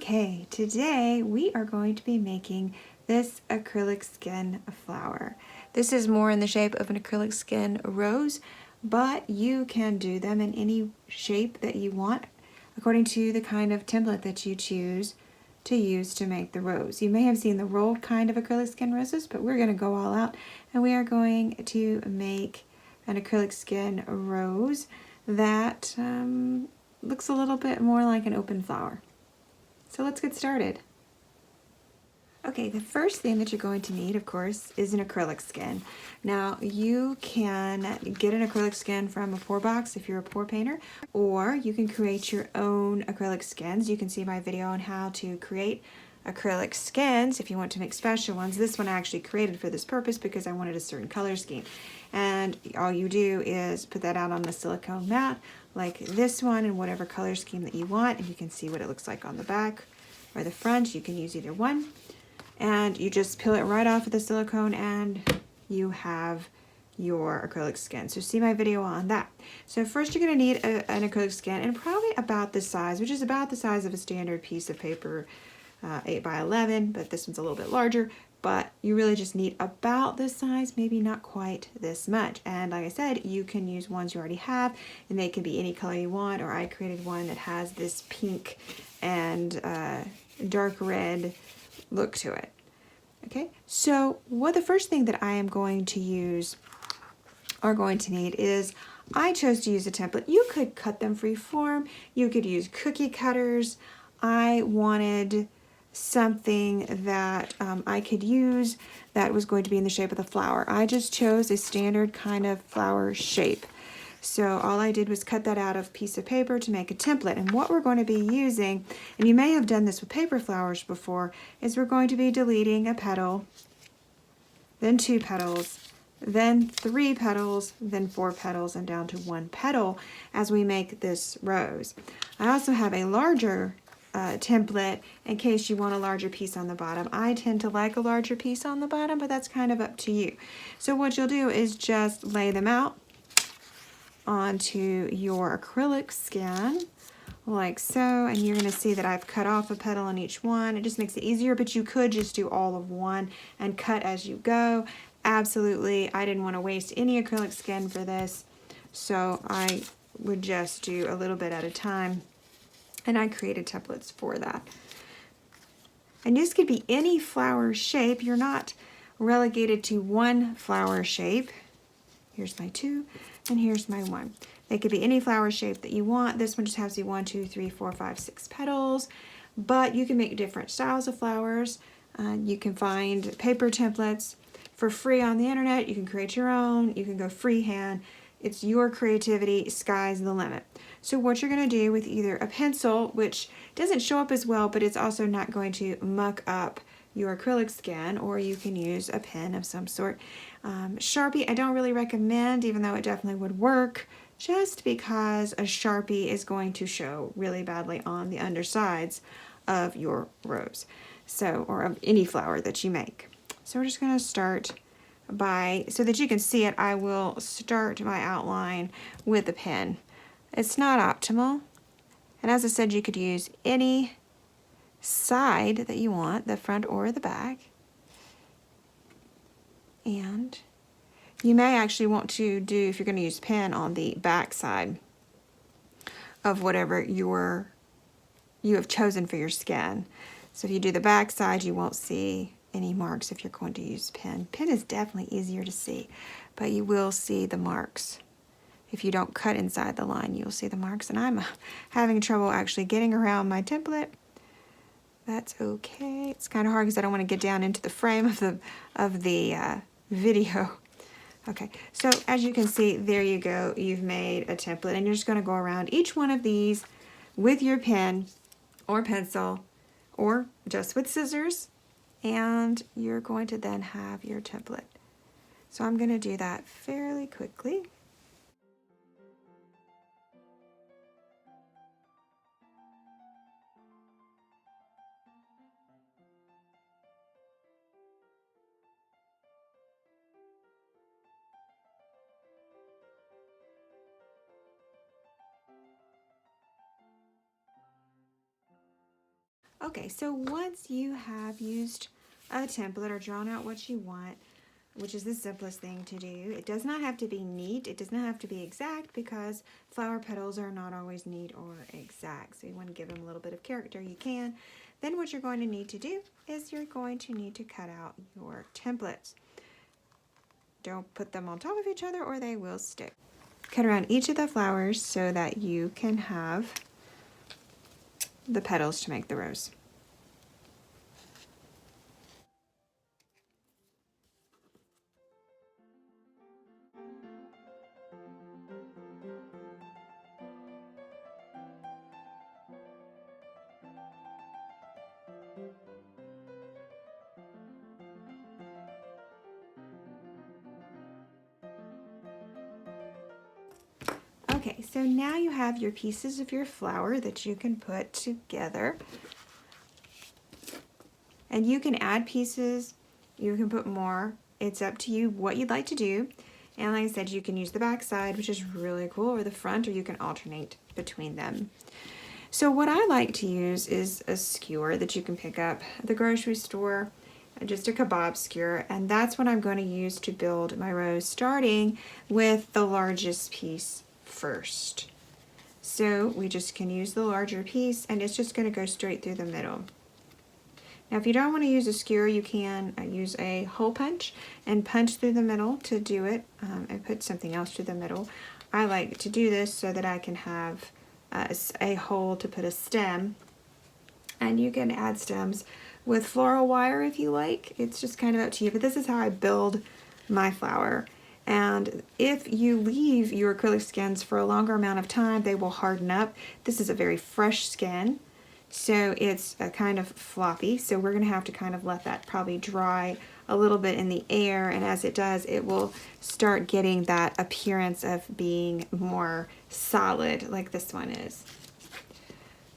Okay, today we are going to be making this acrylic skin flower. This is more in the shape of an acrylic skin rose, but you can do them in any shape that you want according to the kind of template that you choose to use to make the rose. You may have seen the rolled kind of acrylic skin roses, but we're going to go all out and we are going to make an acrylic skin rose that looks a little bit more like an open flower. So let's get started. Okay, the first thing that you're going to need, of course, is an acrylic skin. Now, you can get an acrylic skin from a pour box if you're a pour painter, or you can create your own acrylic skins. You can see my video on how to create acrylic skins if you want to make special ones. This one I actually created for this purpose because I wanted a certain color scheme. And all you do is put that out on a silicone mat like this one in whatever color scheme that you want, and you can see what it looks like on the back or the front. You can use either one. And you just peel it right off of the silicone and you have your acrylic skin. So see my video on that. So first you're going to need an acrylic skin, and probably about this size, which is about the size of a standard piece of paper, 8 by 11, but this one's a little bit larger. But you really just need about this size, maybe not quite this much. And like I said, you can use ones you already have, and they can be any color you want, or I created one that has this pink and dark red look to it. Okay, so the first thing that I am going to use or going to need is, I chose to use a template. You could cut them free form, you could use cookie cutters. I wanted something that I could use that was going to be in the shape of the flower. I just chose a standard kind of flower shape. So all I did was cut that out of a piece of paper to make a template. And what we're going to be using, and you may have done this with paper flowers before, is we're going to be deleting a petal, then 2 petals, then 3 petals, then 4 petals, and down to 1 petal as we make this rose. I also have a larger template in case you want a larger piece on the bottom. I tend to like a larger piece on the bottom, but that's kind of up to you. So what you'll do is just lay them out onto your acrylic skin like so, and you're going to see that I've cut off a petal on each one. It just makes it easier, but you could just do all of one and cut as you go. Absolutely, I didn't want to waste any acrylic skin for this, so I would just do a little bit at a time, and I created templates for that. And this could be any flower shape. You're not relegated to one flower shape. Here's my 2, and here's my 1. They could be any flower shape that you want. This one just has the 1, 2, 3, 4, 5, 6 petals, but you can make different styles of flowers. You can find paper templates for free on the internet. You can create your own. You can go freehand. It's your creativity. Sky's the limit. So what you're going to do with either a pencil, which doesn't show up as well, but it's also not going to muck up your acrylic skin, or you can use a pen of some sort. Sharpie I don't really recommend, even though it definitely would work, just because a Sharpie is going to show really badly on the undersides of your rose, so, or of any flower that you make. So we're just going to start by, so that you can see it, I will start my outline with a pen. It's not optimal, and as I said, you could use any side that you want, the front or the back. And you may actually want to do, if you're going to use pen, on the back side of whatever you have chosen for your skin. So if you do the back side, you won't see any marks if you're going to use pen. Pen is definitely easier to see, but you will see the marks. If you don't cut inside the line, you'll see the marks. And I'm having trouble actually getting around my template. That's okay. It's kind of hard because I don't want to get down into the frame of the video. Okay, so as you can see, there you go. You've made a template, and you're just going to go around each one of these with your pen or pencil, or just with scissors, and you're going to then have your template. So I'm going to do that fairly quickly. Okay, so once you have used a template or drawn out what you want, which is the simplest thing to do, it does not have to be neat, it does not have to be exact, because flower petals are not always neat or exact. So you want to give them a little bit of character, you can. Then what you're going to need to do is you're going to need to cut out your templates. Don't put them on top of each other or they will stick. Cut around each of the flowers so that you can have the petals to make the rose. Okay, so now you have your pieces of your flower that you can put together. And you can add pieces, you can put more. It's up to you what you'd like to do. And like I said, you can use the back side, which is really cool, or the front, or you can alternate between them. So what I like to use is a skewer that you can pick up at the grocery store, just a kebab skewer, and that's what I'm going to use to build my rose, starting with the largest piece first. So we just can use the larger piece, and it's just going to go straight through the middle. Now if you don't want to use a skewer, you can use a hole punch and punch through the middle to do it, and put something else through the middle. I like to do this so that I can have a hole to put a stem, and you can add stems with floral wire if you like. It's just kind of up to you, but this is how I build my flower. And if you leave your acrylic skins for a longer amount of time, they will harden up. This is a very fresh skin, so it's kind of floppy. So we're gonna have to kind of let that probably dry a little bit in the air, and as it does, it will start getting that appearance of being more solid like this one is.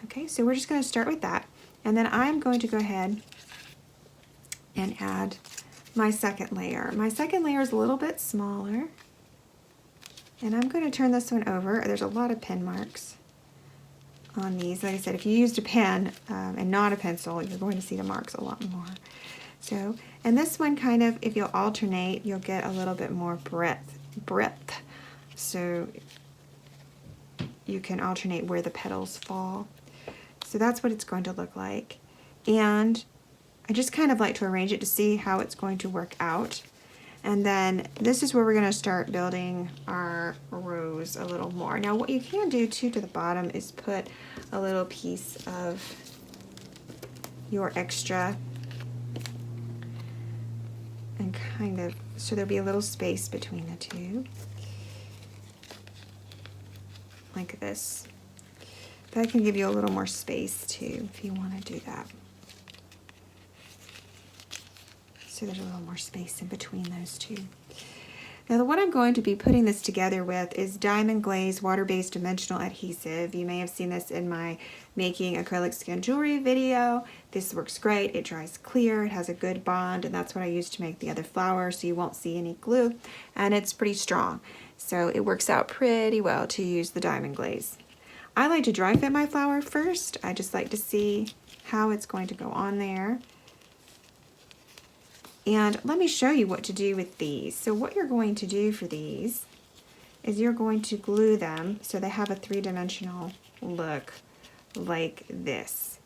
Okay, so we're just gonna start with that. And then I'm going to go ahead and add my second layer. My second layer is a little bit smaller, and I'm going to turn this one over. There's a lot of pen marks on these. Like I said, if you used a pen and not a pencil, you're going to see the marks a lot more. So, and this one kind of, if you'll alternate, you'll get a little bit more breadth. So you can alternate where the petals fall. So that's what it's going to look like. And I just kind of like to arrange it to see how it's going to work out. And then this is where we're going to start building our rose a little more. Now what you can do too to the bottom is put a little piece of your extra, and kind of, so there'll be a little space between the two, like this. That can give you a little more space too if you want to do that. So there's a little more space in between those two. Now what I'm going to be putting this together with is Diamond Glaze water-based dimensional adhesive. You may have seen this in my making acrylic skin jewelry video. This works great. It dries clear, it has a good bond, and that's what I use to make the other flower, so you won't see any glue, and it's pretty strong. So it works out pretty well to use the Diamond Glaze. I like to dry fit my flower first. I just like to see how it's going to go on there. And let me show you what to do with these. So what you're going to do for these is you're going to glue them so they have a three-dimensional look like this.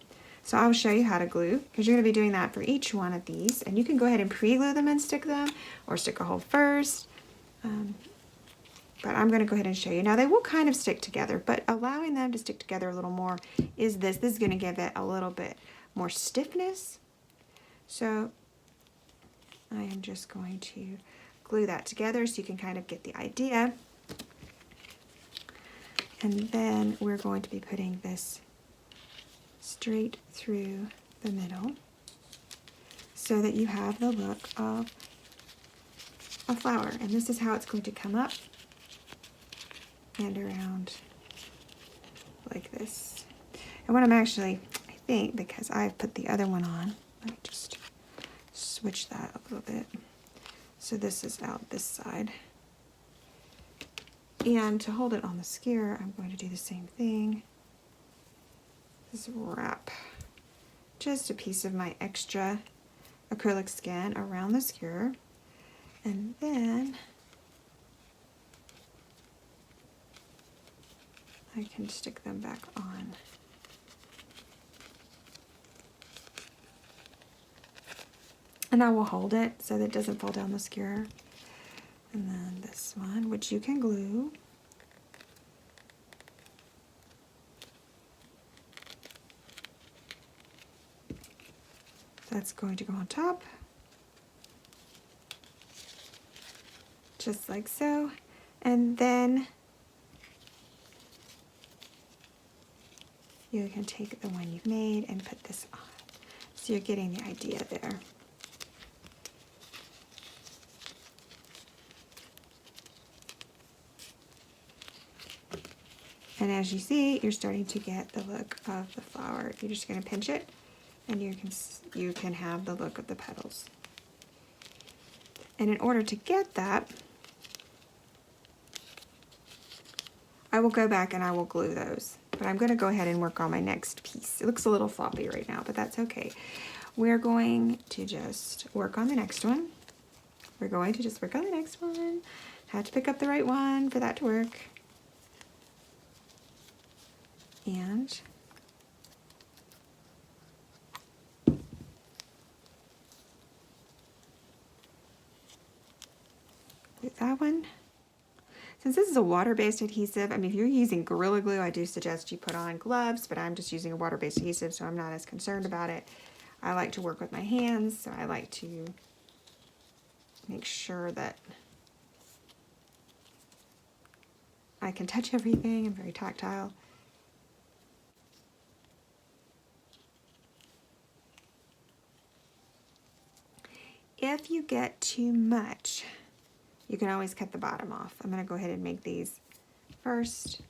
So I'll show you how to glue, because you're going to be doing that for each one of these. And you can go ahead and pre-glue them and stick them, or stick a hole first. But I'm going to go ahead and show you. Now they will kind of stick together, but allowing them to stick together a little more is this. This is going to give it a little bit more stiffness. So I am just going to glue that together so you can kind of get the idea. And then we're going to be putting this straight through the middle so that you have the look of a flower. And this is how it's going to come up and around like this. And what I'm actually, I think, because I've put the other one on, let me just switch that a little bit. So this is out this side. And to hold it on the skewer, I'm going to do the same thing. Just wrap just a piece of my extra acrylic skin around the skewer, and then I can stick them back on. And I will hold it so that it doesn't fall down the skewer. And then this one, which you can glue. That's going to go on top, just like so. And then you can take the one you've made and put this on. So you're getting the idea there. And as you see, you're starting to get the look of the flower. You're just going to pinch it, and you can have the look of the petals. And in order to get that, I will go back and I will glue those. But I'm going to go ahead and work on my next piece. It looks a little floppy right now, but that's okay. We're going to just work on the next one. We're going to just work on the next one. Have to pick up the right one for that to work. And with that one. Since this is a water-based adhesive, I mean, if you're using Gorilla Glue, I do suggest you put on gloves, but I'm just using a water-based adhesive, so I'm not as concerned about it. I like to work with my hands, so I like to make sure that I can touch everything. I'm very tactile. If you get too much, you can always cut the bottom off. I'm going to go ahead and make these first.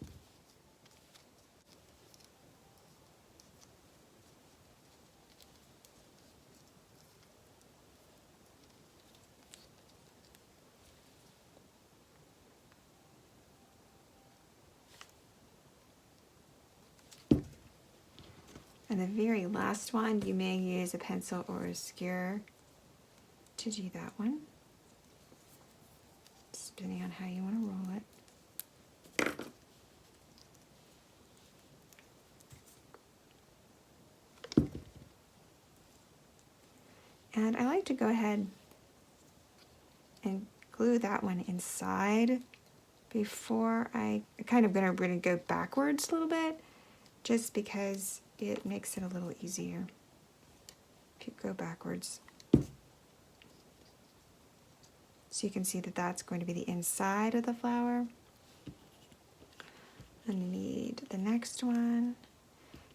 And the very last one, you may use a pencil or a skewer to do that one, depending on how you want to roll it. And I like to go ahead and glue that one inside before I'm going to go backwards a little bit, just because it makes it a little easier if you go backwards. So you can see that that's going to be the inside of the flower. I need the next one,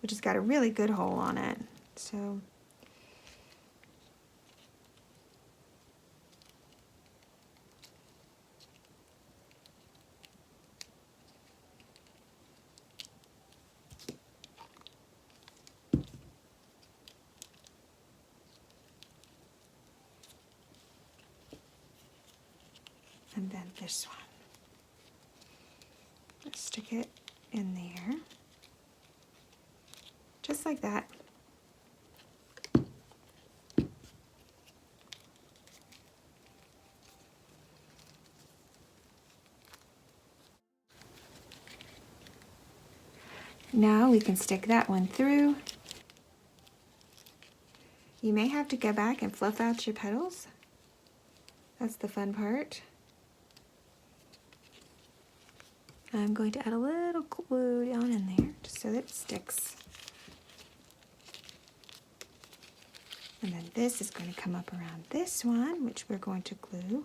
which has got a really good hole on it. So and then this one. Let's stick it in there, just like that. Now we can stick that one through. You may have to go back and fluff out your petals. That's the fun part. I'm going to add a little glue down in there just so that it sticks. And then this is going to come up around this one, which we're going to glue.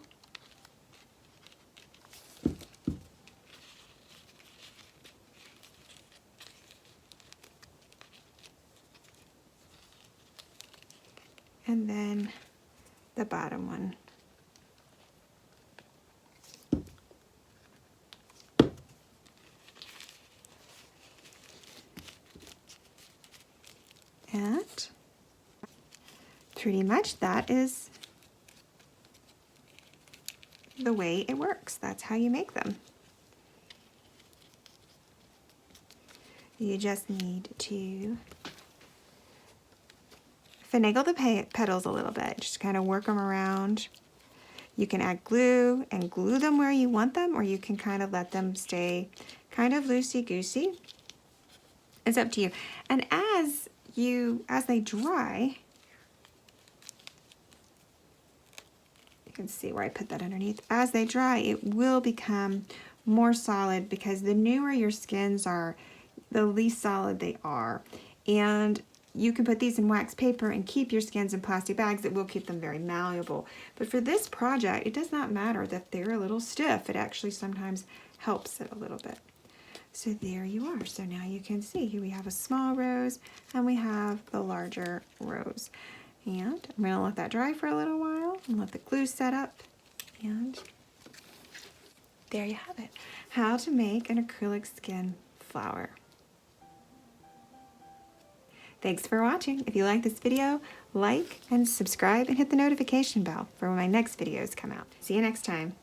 And then the bottom one. And pretty much that is the way it works. That's how you make them. You just need to finagle the petals a little bit. Just kind of work them around. You can add glue and glue them where you want them, or you can kind of let them stay kind of loosey-goosey. It's up to you. And as they dry, you can see where I put that underneath. As they dry, it will become more solid, because the newer your skins are, the least solid they are. And you can put these in wax paper and keep your skins in plastic bags. It will keep them very malleable. But for this project, it does not matter that they're a little stiff. It actually sometimes helps it a little bit. So there you are. So now you can see here we have a small rose and we have the larger rose. And I'm going to let that dry for a little while and let the glue set up. And there you have it. How to make an acrylic skin flower. Thanks for watching. If you like this video, like and subscribe and hit the notification bell for when my next videos come out. See you next time.